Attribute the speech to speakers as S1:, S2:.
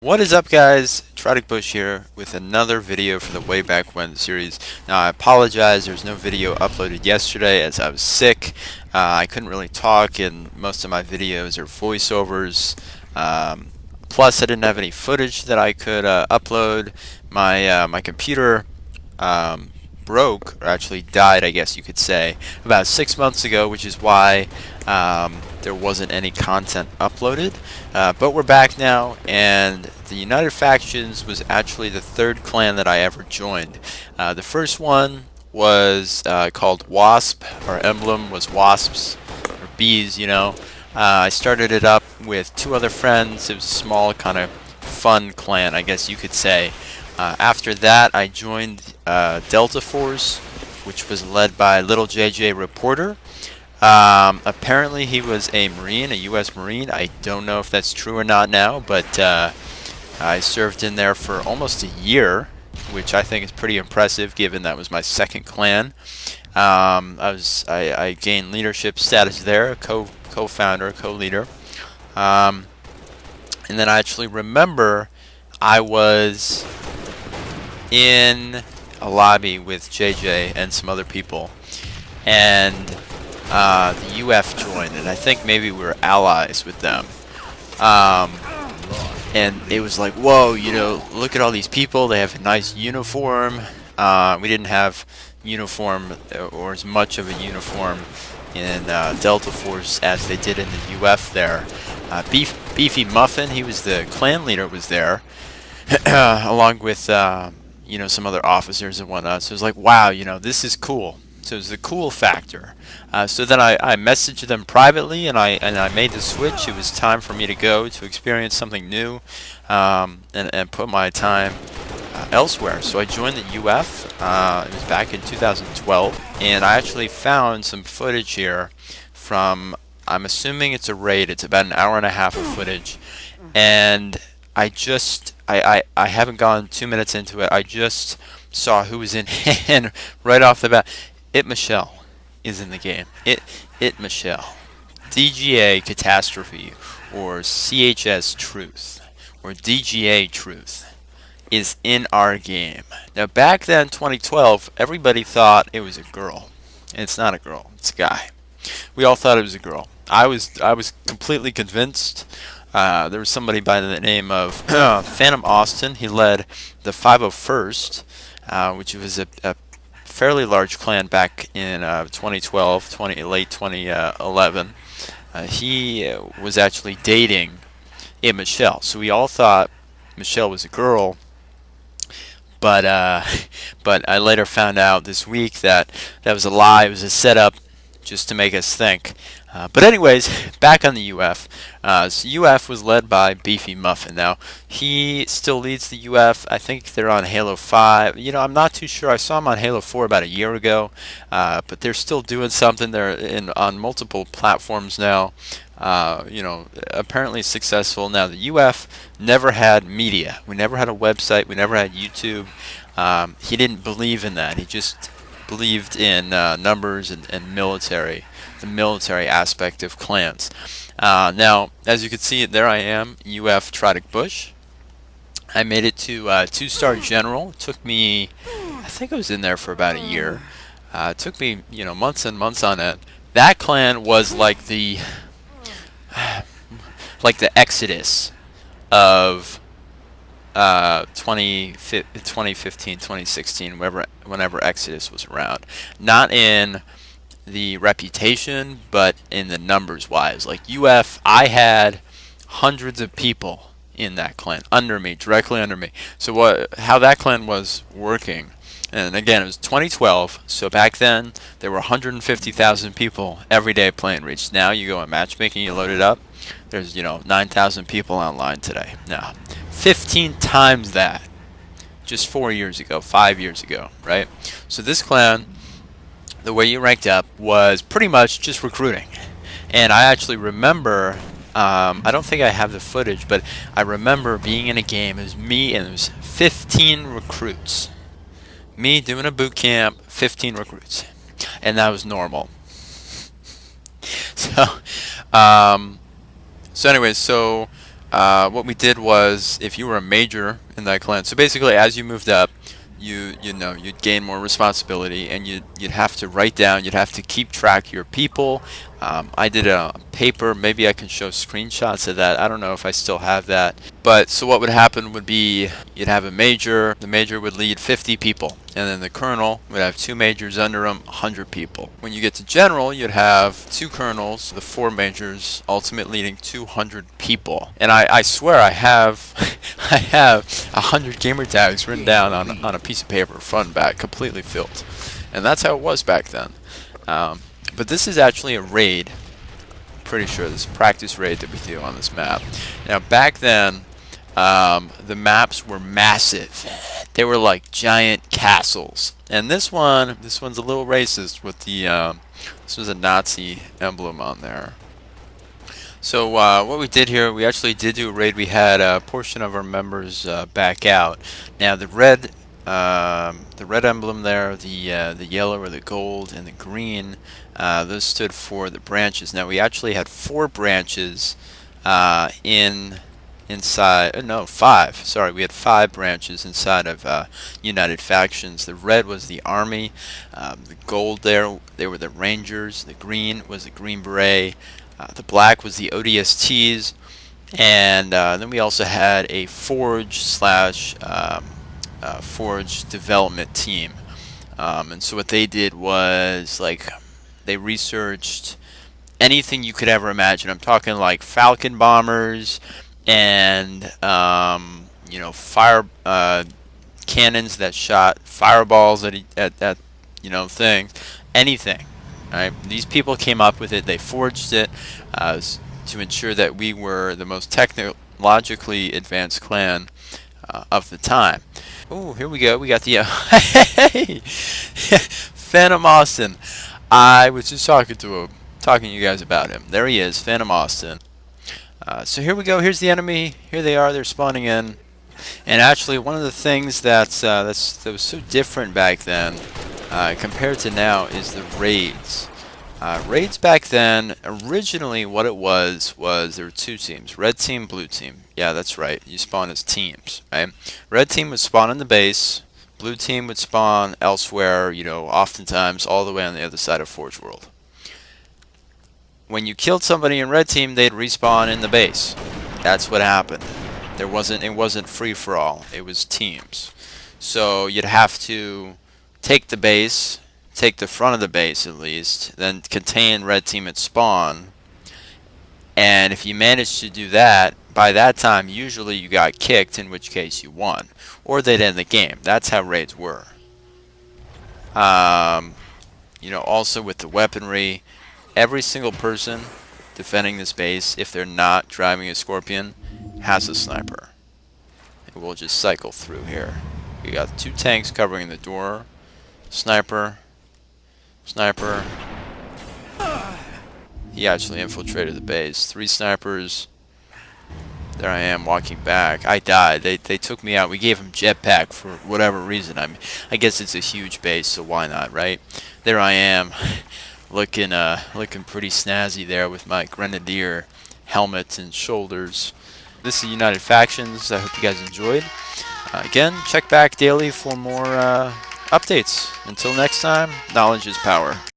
S1: What is up, guys? Trodic Bush here with another video for the Way Back When series. Now, I apologize, there's no video uploaded yesterday as I was sick. I couldn't really talk, and most of my videos are voiceovers. Plus, I didn't have any footage that I could upload. My computer broke, or actually died, I guess you could say, about 6 months ago, which is why there wasn't any content uploaded. But we're back now, and the United Factions was actually the third clan that I ever joined. The first one was called Wasp. Our emblem was wasps, or bees, you know. I started it up with two other friends. It was a small, kind of fun clan, I guess you could say. After that, I joined Delta Force, which was led by Little JJ Reporter. Apparently he was a Marine, a U.S. Marine. I don't know if that's true or not now, but I served in there for almost a year, which I think is pretty impressive given that was my second clan. I gained leadership status there, co-founder, co-leader. And then I actually remember I was in a lobby with JJ and some other people, and the UF joined, and I think maybe we were allies with them. And it was like, whoa, you know, look at all these people. They have a nice uniform. We didn't have uniform or as much of a uniform in Delta Force as they did in the UF there. Beefy Muffin, he was the clan leader, was there, along with you know, some other officers and whatnot. So it was like, wow, you know, this is cool. So it was the cool factor. So then I messaged them privately, and I made the switch. It was time for me to go to experience something new, and put my time elsewhere. So I joined the UF. It was back in 2012, and I actually found some footage here from, I'm assuming it's a raid. It's about an hour and a half of footage, and I haven't gone 2 minutes into it. I just saw who was in and right off the bat. Michelle is in the game. Michelle. DGA Catastrophe, or CHS Truth, or DGA Truth, is in our game. Now, back then, 2012, everybody thought it was a girl. And it's not a girl, it's a guy. We all thought it was a girl. I was completely convinced. There was somebody by the name of Phantom Austin. He led the 501st, which was a fairly large clan back in 2012, late 2011. He was actually dating a Michelle, so we all thought Michelle was a girl. But but I later found out this week that that was a lie. It was a setup just to make us think. But anyways, back on the UF. So UF was led by Beefy Muffin. Now, he still leads the UF. I think they're on Halo 5. You know, I'm not too sure. I saw him on Halo 4 about a year ago. But they're still doing something. They're on multiple platforms now. You know, apparently successful. Now, the UF never had media. We never had a website. We never had YouTube. He didn't believe in that. He just believed in numbers and military, the military aspect of clans. Now, as you can see, there I am, UF Trodic Bush. I made it to 2-star general. It took me, I think I was in there for about a year. It took me, you know, months and months on it. That clan was like the exodus of 2015, 2016, whenever Exodus was around. Not in the reputation, but in the numbers wise. Like UF, I had hundreds of people in that clan under me, directly under me. So how that clan was working, and again, it was 2012, so back then there were 150,000 people every day playing Reach. Now you go on matchmaking, you load it up, there's, you know, 9,000 people online today. Now, 15 times that just 4 years ago, 5 years ago, right? So this clan, the way you ranked up was pretty much just recruiting. And I actually remember, I don't think I have the footage, but I remember being in a game. It was me and it was 15 recruits. Me doing a boot camp, 15 recruits. And that was normal. So, anyways, what we did was, if you were a major in that clan, so basically as you moved up, you'd gain more responsibility, and you'd have to write down, you'd have to keep track of your people. I did a paper, maybe I can show screenshots of that. I don't know if I still have that. But so what would happen would be, you'd have a major, the major would lead 50 people, and then the colonel would have 2 majors under him, 100 people. When you get to general, you'd have 2 colonels, the 4 majors, ultimately leading 200 people. And I swear I have I have 100 gamer tags written down on a piece of paper, front and back, completely filled. And that's how it was back then. But this is actually a raid. Pretty sure this is a practice raid that we do on this map. Now back then, the maps were massive. They were like giant castles. And this one's a little racist with the this was a Nazi emblem on there. So what we did here, we actually did do a raid. We had a portion of our members back out. Now the red emblem there, the yellow or the gold, and the green, those stood for the branches. Now we actually had 4 branches inside. No, 5. Sorry, we had 5 branches inside of United Factions. The red was the army. The gold there, they were the Rangers. The green was the Green Beret. The black was the ODSTs, and then we also had a Forge slash Forge development team. And so what they did was, like, they researched anything you could ever imagine. I'm talking like Falcon bombers and you know, fire cannons that shot fireballs at you know, things, anything. Right? These people came up with it. They forged it to ensure that we were the most technologically advanced clan of the time. Oh, here we go. We got the hey, Phantom Austin. I was just talking to you guys about him. There he is, Phantom Austin. So here we go. Here's the enemy. Here they are. They're spawning in. And actually, one of the things that was so different back then compared to now is the raids. Raids back then, originally what it was there were 2 teams, red team, blue team. Yeah, that's right, you spawn as teams, right? Red team would spawn on the base, blue team would spawn elsewhere, you know, oftentimes all the way on the other side of Forge World. When you killed somebody in red team, they'd respawn in the base. That's what happened. It wasn't free for all, it was teams. So you'd have to take the base, take the front of the base at least, then contain red team at spawn, and if you managed to do that, by that time usually you got kicked, in which case you won, or they'd end the game. That's how raids were. You know, also with the weaponry, every single person defending this base, if they're not driving a Scorpion, has a sniper. And we'll just cycle through here. We got 2 tanks covering the door, sniper, sniper. He actually infiltrated the base. 3 snipers. There I am walking back. I died. They took me out. We gave him jetpack for whatever reason. I guess it's a huge base, so why not, right? There I am, looking pretty snazzy there with my grenadier helmet and shoulders. This is United Factions. I hope you guys enjoyed. Again, check back daily for more updates. Until next time, knowledge is power.